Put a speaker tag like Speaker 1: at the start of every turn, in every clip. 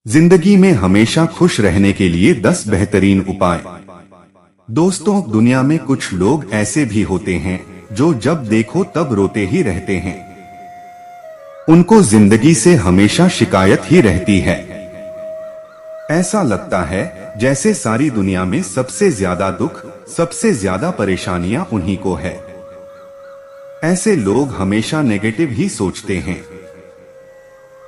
Speaker 1: जिंदगी में हमेशा खुश रहने के लिए 10 बेहतरीन उपाय। दोस्तों, दुनिया में कुछ लोग ऐसे भी होते हैं जो जब देखो तब रोते ही रहते हैं। उनको जिंदगी से हमेशा शिकायत ही रहती है। ऐसा लगता है जैसे सारी दुनिया में सबसे ज्यादा दुख, सबसे ज्यादा परेशानियां उन्हीं को है। ऐसे लोग हमेशा नेगेटिव ही सोचते हैं,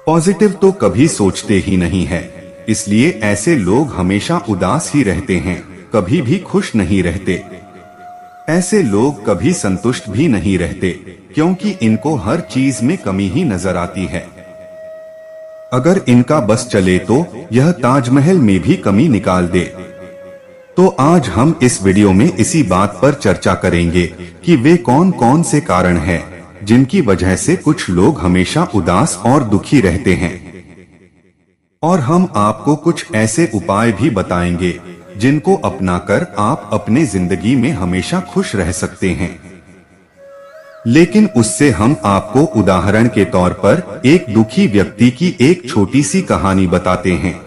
Speaker 1: पॉजिटिव तो कभी सोचते ही नहीं है। इसलिए ऐसे लोग हमेशा उदास ही रहते हैं, कभी भी खुश नहीं रहते। ऐसे लोग कभी संतुष्ट भी नहीं रहते, क्योंकि इनको हर चीज में कमी ही नजर आती है। अगर इनका बस चले तो यह ताजमहल में भी कमी निकाल दे। तो आज हम इस वीडियो में इसी बात पर चर्चा करेंगे कि वे कौन कौन से कारण हैं जिनकी वजह से कुछ लोग हमेशा उदास और दुखी रहते हैं। और हम आपको कुछ ऐसे उपाय भी बताएंगे जिनको अपनाकर आप अपने जिंदगी में हमेशा खुश रह सकते हैं। लेकिन उससे हम आपको उदाहरण के तौर पर एक दुखी व्यक्ति की एक छोटी सी कहानी बताते हैं।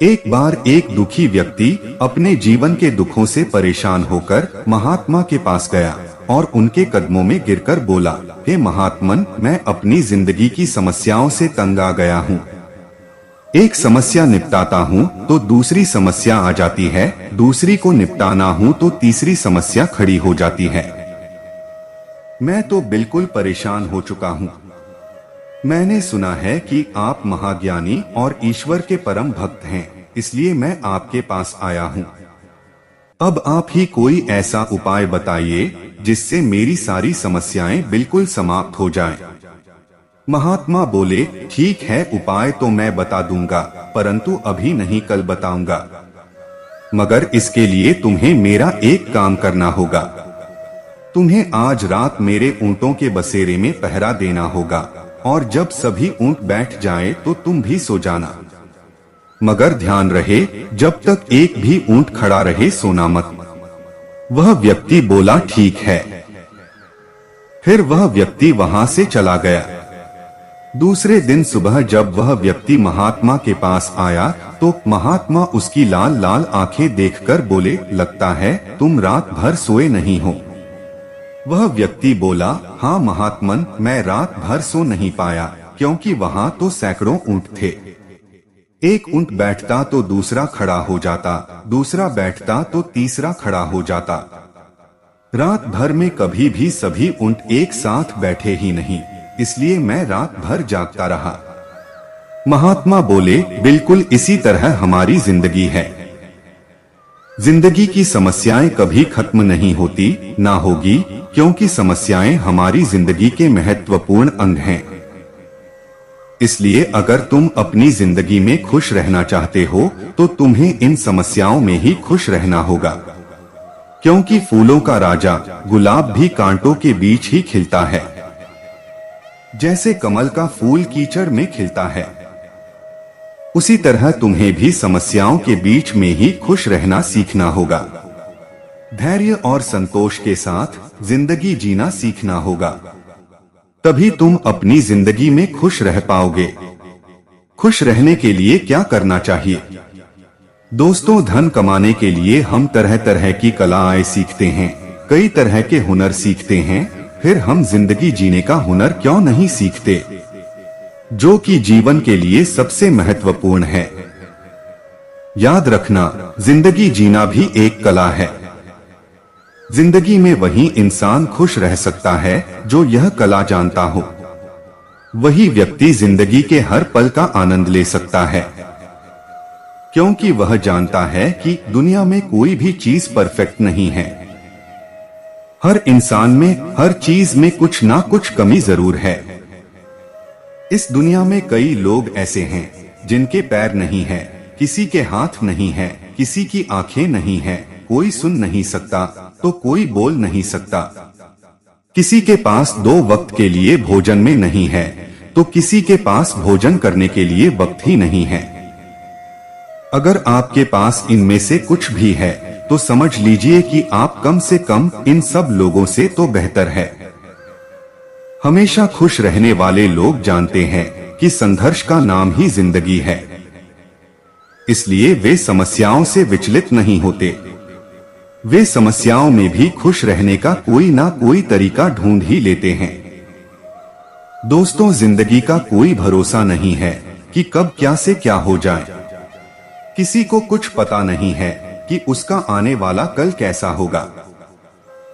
Speaker 1: एक बार एक दुखी व्यक्ति अपने जीवन के दुखों से परेशान होकर महात्मा के पास गया और उनके कदमों में गिरकर बोला, हे महात्मन, मैं अपनी जिंदगी की समस्याओं से तंग आ गया हूँ। एक समस्या निपटाता हूँ तो दूसरी समस्या आ जाती है, दूसरी को निपटाना हूँ तो तीसरी समस्या खड़ी हो जाती है। मैं तो बिल्कुल परेशान हो चुका हूँ। मैंने सुना है कि आप महाज्ञानी और ईश्वर के परम भक्त हैं, इसलिए मैं आपके पास आया हूँ। अब आप ही कोई ऐसा उपाय बताइए जिससे मेरी सारी समस्याएं बिल्कुल समाप्त हो जाएं। महात्मा बोले, ठीक है, उपाय तो मैं बता दूंगा, परंतु अभी नहीं, कल बताऊंगा। मगर इसके लिए तुम्हें मेरा एक काम करना होगा। तुम्हें आज रात मेरे ऊंटों के बसेरे में पहरा देना होगा, और जब सभी ऊंट बैठ जाएं तो तुम भी सो जाना। मगर ध्यान रहे, जब तक एक भी ऊंट खड़ा रहे सोना मत। वह व्यक्ति बोला, ठीक है। फिर वह व्यक्ति वहां से चला गया। दूसरे दिन सुबह जब वह व्यक्ति महात्मा के पास आया तो महात्मा उसकी लाल लाल आंखें देखकर बोले, लगता है तुम रात भर सोए नहीं हो। वह व्यक्ति बोला, हाँ महात्मन, मैं रात भर सो नहीं पाया, क्योंकि वहाँ तो सैकड़ों ऊंट थे। एक ऊंट बैठता तो दूसरा खड़ा हो जाता, दूसरा बैठता तो तीसरा खड़ा हो जाता। रात भर में कभी भी सभी ऊंट एक साथ बैठे ही नहीं, इसलिए मैं रात भर जागता रहा। महात्मा बोले, बिल्कुल इसी तरह हमारी जिंदगी है। जिंदगी की समस्याएं कभी खत्म नहीं होती, ना होगी, क्योंकि समस्याएं हमारी जिंदगी के महत्वपूर्ण अंग हैं। इसलिए अगर तुम अपनी जिंदगी में खुश रहना चाहते हो तो तुम्हें इन समस्याओं में ही खुश रहना होगा। क्योंकि फूलों का राजा गुलाब भी कांटों के बीच ही खिलता है। जैसे कमल का फूल कीचड़ में खिलता है, उसी तरह तुम्हें भी समस्याओं के बीच में ही खुश रहना सीखना होगा। धैर्य और संतोष के साथ जिंदगी जीना सीखना होगा, तभी तुम अपनी जिंदगी में खुश रह पाओगे। खुश रहने के लिए क्या करना चाहिए? दोस्तों, धन कमाने के लिए हम तरह तरह की कलाएं सीखते हैं, कई तरह के हुनर सीखते हैं। फिर हम जिंदगी जीने का हुनर क्यों नहीं सीखते, जो कि जीवन के लिए सबसे महत्वपूर्ण है। याद रखना, जिंदगी जीना भी एक कला है। जिंदगी में वही इंसान खुश रह सकता है जो यह कला जानता हो। वही व्यक्ति जिंदगी के हर पल का आनंद ले सकता है, क्योंकि वह जानता है कि दुनिया में कोई भी चीज परफेक्ट नहीं है। हर इंसान में, हर चीज में कुछ ना कुछ कमी जरूर है। इस दुनिया में कई लोग ऐसे हैं जिनके पैर नहीं है, किसी के हाथ नहीं है, किसी की आंखें नहीं है, कोई सुन नहीं सकता तो कोई बोल नहीं सकता। किसी के पास 2 वक्त के लिए भोजन में नहीं है तो किसी के पास भोजन करने के लिए वक्त ही नहीं है। अगर आपके पास इनमें से कुछ भी है तो समझ लीजिए कि आप कम से कम इन सब लोगों से तो बेहतर है। हमेशा खुश रहने वाले लोग जानते हैं कि संघर्ष का नाम ही जिंदगी है, इसलिए वे समस्याओं से विचलित नहीं होते। वे समस्याओं में भी खुश रहने का कोई ना कोई तरीका ढूंढ ही लेते हैं। दोस्तों, जिंदगी का कोई भरोसा नहीं है कि कब क्या से क्या हो जाए। किसी को कुछ पता नहीं है कि उसका आने वाला कल कैसा होगा।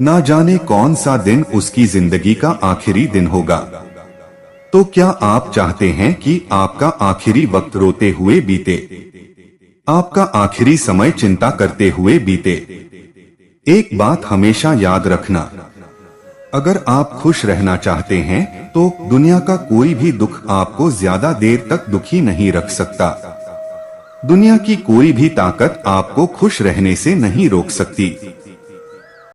Speaker 1: ना जाने कौन सा दिन उसकी जिंदगी का आखिरी दिन होगा। तो क्या आप चाहते हैं कि आपका आखिरी वक्त रोते हुए बीते, आपका आखिरी समय चिंता करते हुए बीते? एक बात हमेशा याद रखना, अगर आप खुश रहना चाहते हैं तो दुनिया का कोई भी दुख आपको ज्यादा देर तक दुखी नहीं रख सकता। दुनिया की कोई भी ताकत आपको खुश रहने से नहीं रोक सकती।